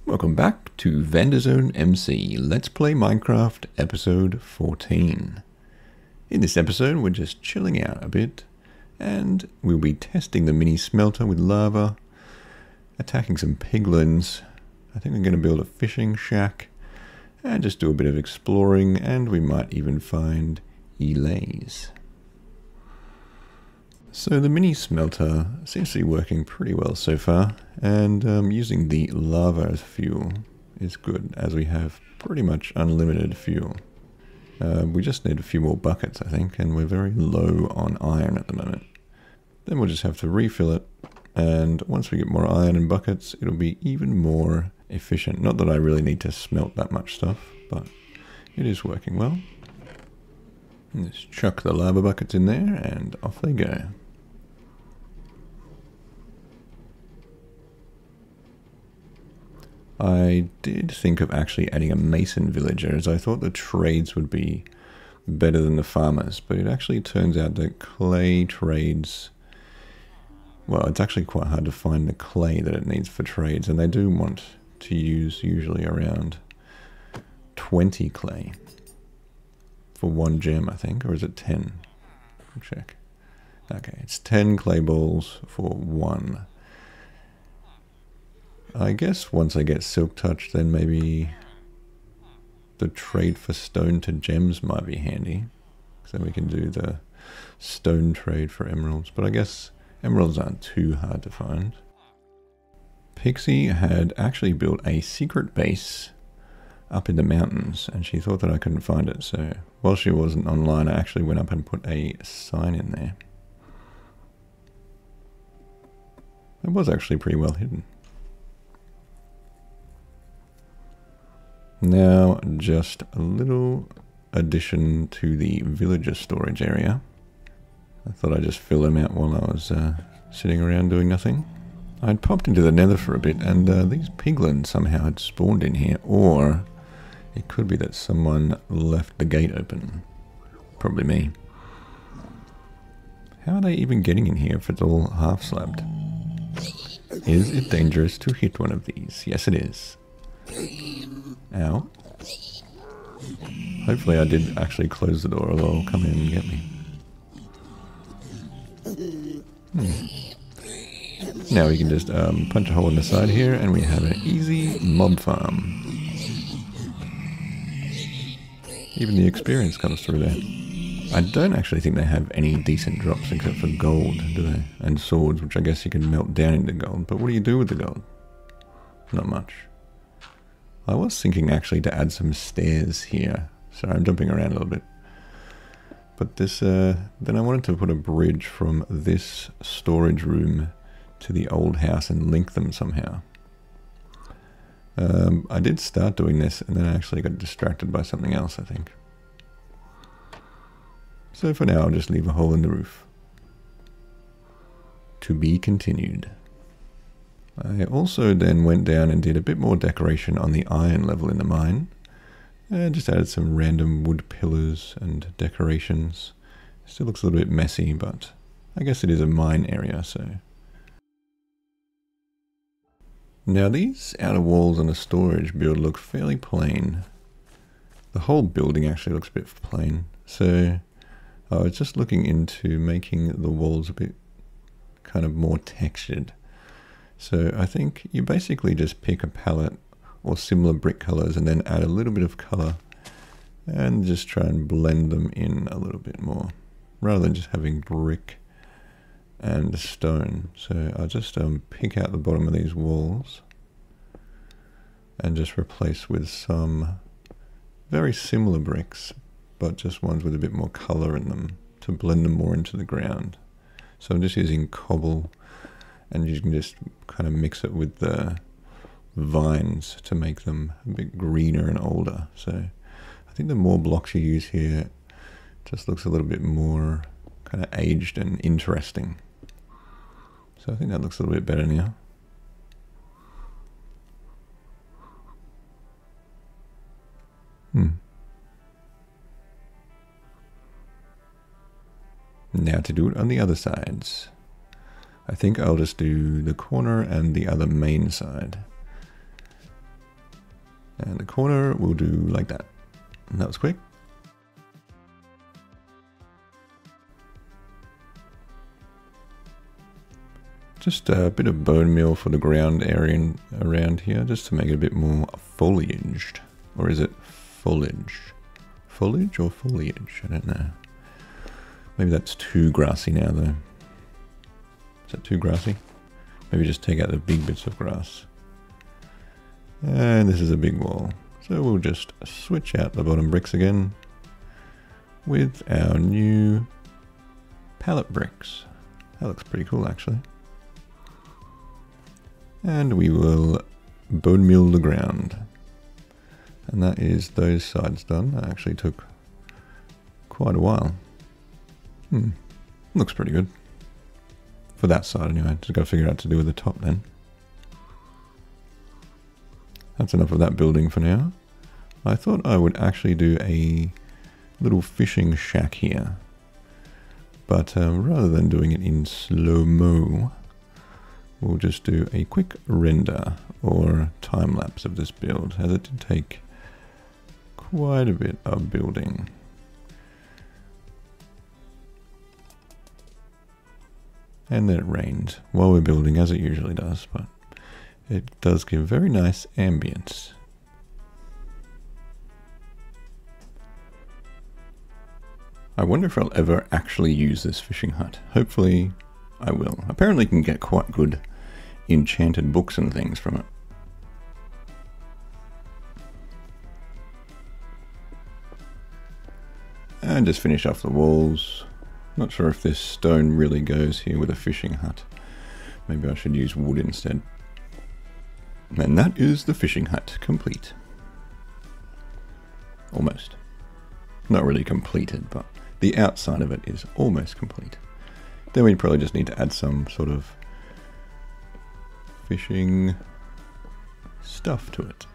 Welcome back to Vanderzone MC. Let's play Minecraft episode 14. In this episode, we're just chilling out a bit, and we'll be testing the mini smelter with lava, attacking some piglins. I think I'm going to build a fishing shack, and just do a bit of exploring, and we might even find Allays. So the mini smelter seems to be working pretty well so far, and using the lava as fuel is good, as we have pretty much unlimited fuel. We just need a few more buckets, I think, and we're very low on iron at the moment. Then we'll just have to refill it, and once we get more iron in buckets, it'll be even more efficient. Not that I really need to smelt that much stuff, but it is working well. Let's chuck the lava buckets in there, and off they go. I did think of actually adding a mason villager, as I thought the trades would be better than the farmers, but it actually turns out that clay trades, well, it's actually quite hard to find the clay that it needs for trades, and they do want to use usually around 20 clay for 1 gem, I think, or is it 10? I'll check. Okay, it's 10 clay balls for 1. I guess once I get silk touch, then maybe the trade for stone to gems might be handy. So we can do the stone trade for emeralds. But I guess emeralds aren't too hard to find. Pixie had actually built a secret base up in the mountains, and she thought that I couldn't find it. So while she wasn't online, I actually went up and put a sign in there. It was actually pretty well hidden. Now, just a little addition to the villager storage area. I thought I'd just fill them out while I was sitting around doing nothing. I'd popped into the nether for a bit, and these piglins somehow had spawned in here, or it could be that someone left the gate open. Probably me. How are they even getting in here if it's all half-slabbed? Is it dangerous to hit one of these? Yes, it is. Ow. Hopefully I did actually close the door, or they'll come in and get me. Now we can just punch a hole in the side here, and we have an easy mob farm. Even the experience comes through there. I don't actually think they have any decent drops except for gold, do they? And swords, which I guess you can melt down into gold. But what do you do with the gold? Not much. I was thinking actually to add some stairs here. Sorry, I'm jumping around a little bit. But this, then I wanted to put a bridge from this storage room to the old house and link them somehow. I did start doing this, and then I actually got distracted by something else, I think. So for now, I'll just leave a hole in the roof. To be continued. I also then went down and did a bit more decoration on the iron level in the mine. And just added some random wood pillars and decorations. Still looks a little bit messy, but I guess it is a mine area, so. Now these outer walls on a storage build look fairly plain. The whole building actually looks a bit plain. So I was just looking into making the walls a bit kind of more textured. So I think you basically just pick a palette or similar brick colors and then add a little bit of color and just try and blend them in a little bit more rather than just having brick and stone. So I'll just pick out the bottom of these walls and just replace with some very similar bricks, but just ones with a bit more color in them to blend them more into the ground. So I'm just using cobble, and you can just kind of mix it with the vines to make them a bit greener and older. So I think the more blocks you use here, just looks a little bit more kind of aged and interesting. So I think that looks a little bit better now. Now to do it on the other sides. I think I'll just do the corner and the other main side. And the corner we'll do like that. And that was quick. Just a bit of bone meal for the ground area around here, just to make it a bit more foliaged. Or is it foliage? Foliage or foliage? I don't know. Maybe that's too grassy now though. Is that too grassy? Maybe just take out the big bits of grass. And this is a big wall. So we'll just switch out the bottom bricks again with our new pallet bricks. That looks pretty cool actually. And we will bone meal the ground. And that is those sides done. That actually took quite a while. Looks pretty good. For that side anyway. Just gotta figure out what to do with the top then. That's enough of that building for now. I thought I would actually do a little fishing shack here. But rather than doing it in slow-mo, we'll just do a quick render or time lapse of this build, as it did take quite a bit of building. And then it rained while we're building, as it usually does, but it does give very nice ambience. I wonder if I'll ever actually use this fishing hut. Hopefully I will. Apparently you can get quite good enchanted books and things from it. And just finish off the walls. Not sure if this stone really goes here with a fishing hut. Maybe I should use wood instead. And that is the fishing hut complete. Almost. Not really completed, but the outside of it is almost complete. Then we probably just need to add some sort of fishing stuff to it.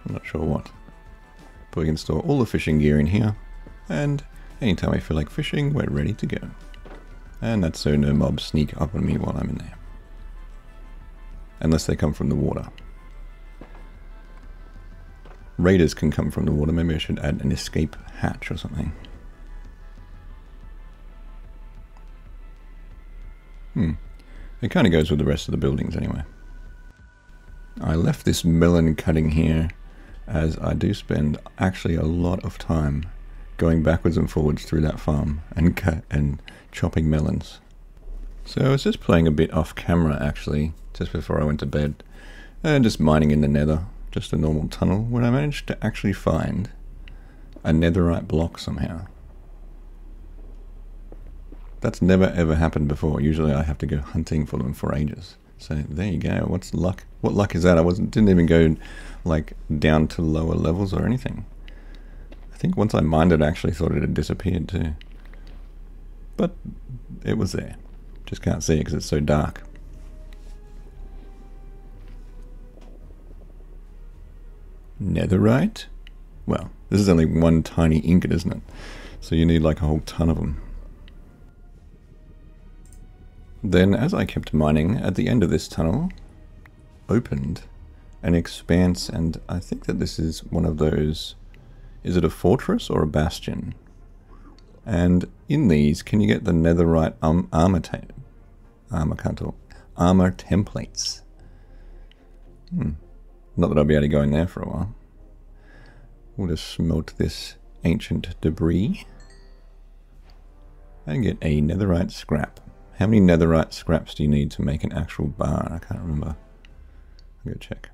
I'm not sure what. But we can store all the fishing gear in here, and anytime I feel like fishing, we're ready to go. And that's so no mobs sneak up on me while I'm in there. Unless they come from the water. Raiders can come from the water. Maybe I should add an escape hatch or something. It kind of goes with the rest of the buildings anyway. I left this melon cutting here as I do spend actually a lot of time going backwards and forwards through that farm and chopping melons. So I was just playing a bit off camera actually, just before I went to bed, and just mining in the nether, just a normal tunnel, when I managed to actually find a netherite block somehow. That's never ever happened before. Usually I have to go hunting for them for ages. So there you go. What's luck? What luck is that? I didn't even go like down to lower levels or anything. I think once I mined it, I actually thought it had disappeared too. But it was there. Just can't see it because it's so dark. Netherite? Well, this is only one tiny ingot, isn't it? So you need like a whole ton of them. Then, as I kept mining, at the end of this tunnel opened an expanse, and I think that this is one of those, is it a fortress or a bastion? And in these, can you get the netherite armor templates? Not that I'll be able to go in there for a while. We'll just smelt this ancient debris and get a netherite scrap. How many netherite scraps do you need to make an actual bar? I can't remember. I'll go check.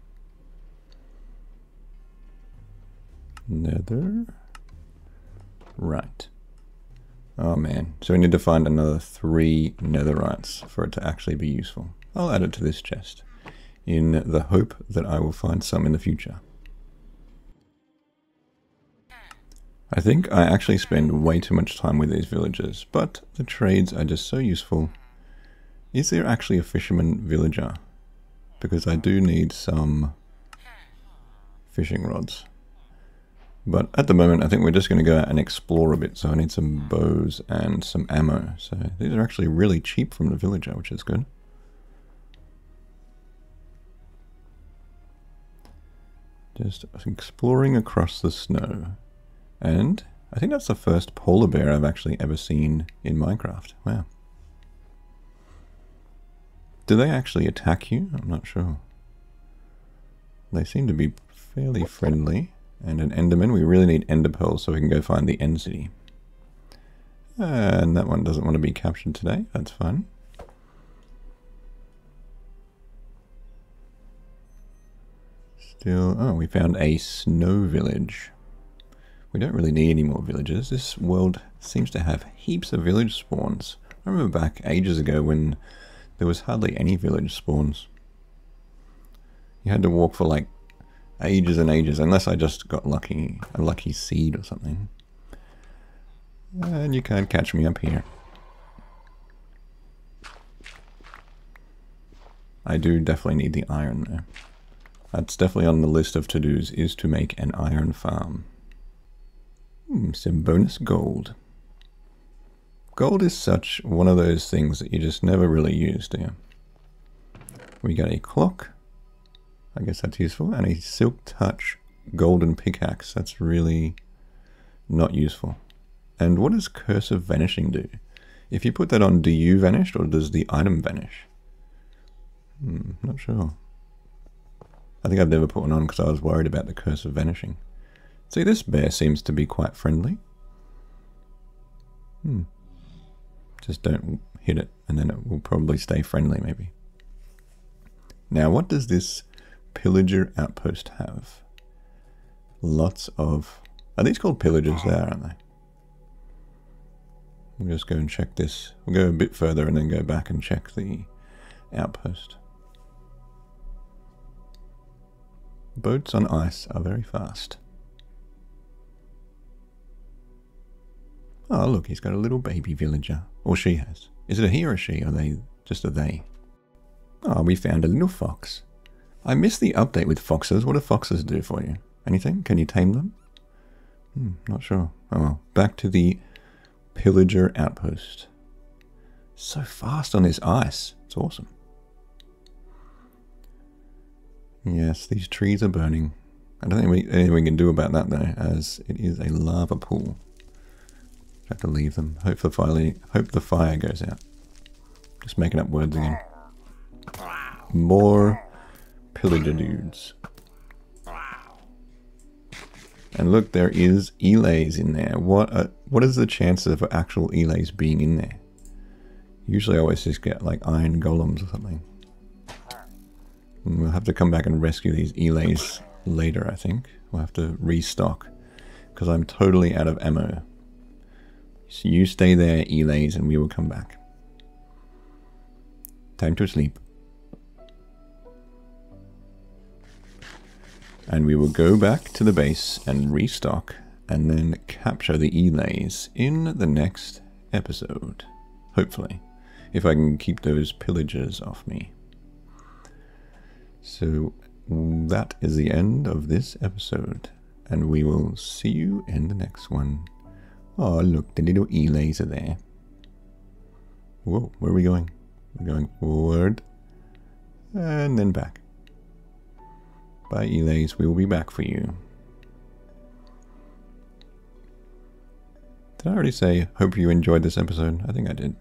Nether. Right. Oh man. So we need to find another 3 netherites for it to actually be useful. I'll add it to this chest, in the hope that I will find some in the future. I think I actually spend way too much time with these villagers, but the trades are just so useful. Is there actually a fisherman villager? Because I do need some fishing rods. But at the moment I think we're just going to go out and explore a bit, so I need some bows and some ammo. So these are actually really cheap from the villager, which is good. Just exploring across the snow. And I think that's the first polar bear I've actually ever seen in Minecraft. Wow. Do they actually attack you? I'm not sure. They seem to be fairly friendly. And an enderman. We really need ender pearls so we can go find the end city. And that one doesn't want to be captured today. That's fine. Still, oh, we found a snow village. We don't really need any more villages. This world seems to have heaps of village spawns. I remember back ages ago when there was hardly any village spawns. You had to walk for like ages and ages, unless I just got lucky, a lucky seed or something. And you can't catch me up here. I do definitely need the iron though. That's definitely on the list of to-dos, is to make an iron farm. Some bonus gold. Gold is such one of those things that you just never really use, do you? We got a clock. I guess that's useful. And a silk touch golden pickaxe. That's really not useful. And what does Curse of Vanishing do? If you put that on, do you vanish or does the item vanish? Not sure. I think I've never put one on because I was worried about the Curse of Vanishing. See, this bear seems to be quite friendly. Just don't hit it and then it will probably stay friendly maybe. Now what does this pillager outpost have? Lots of... Are these called pillagers there, aren't they? We'll just go and check this. We'll go a bit further and then go back and check the outpost. Boats on ice are very fast. Oh look, he's got a little baby villager. Or she has. Is it a he or a she? Or are they just a they? Oh, we found a little fox. I missed the update with foxes. What do foxes do for you? Anything? Can you tame them? Not sure. Oh well. Back to the pillager outpost. So fast on this ice. It's awesome. Yes, these trees are burning. I don't think anything we can do about that though, as it is a lava pool. Have to leave them. Hope the fire goes out. Just making up words again. More pillager dudes. And look, there is Allays in there. What is the chances of actual Allays being in there? Usually I always just get like iron golems or something. And we'll have to come back and rescue these Allays later, I think. We'll have to restock because I'm totally out of ammo. So you stay there, Allays, and we will come back. Time to sleep. And we will go back to the base and restock and then capture the Allays in the next episode. Hopefully. If I can keep those pillagers off me. So that is the end of this episode. And we will see you in the next one. Oh, look, the little Allays are there. Whoa, where are we going? We're going forward. And then back. Bye, Allays. We will be back for you. Did I already say, hope you enjoyed this episode? I think I did.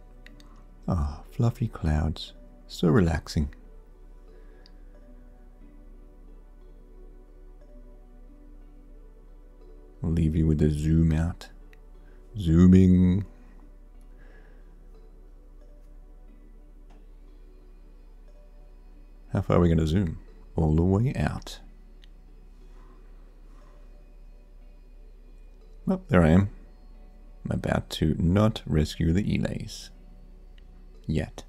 Ah, fluffy clouds. So relaxing. I'll leave you with a zoom out. Zooming. How far are we going to zoom? All the way out. Well, there I am. I'm about to not rescue the Allays. Yet.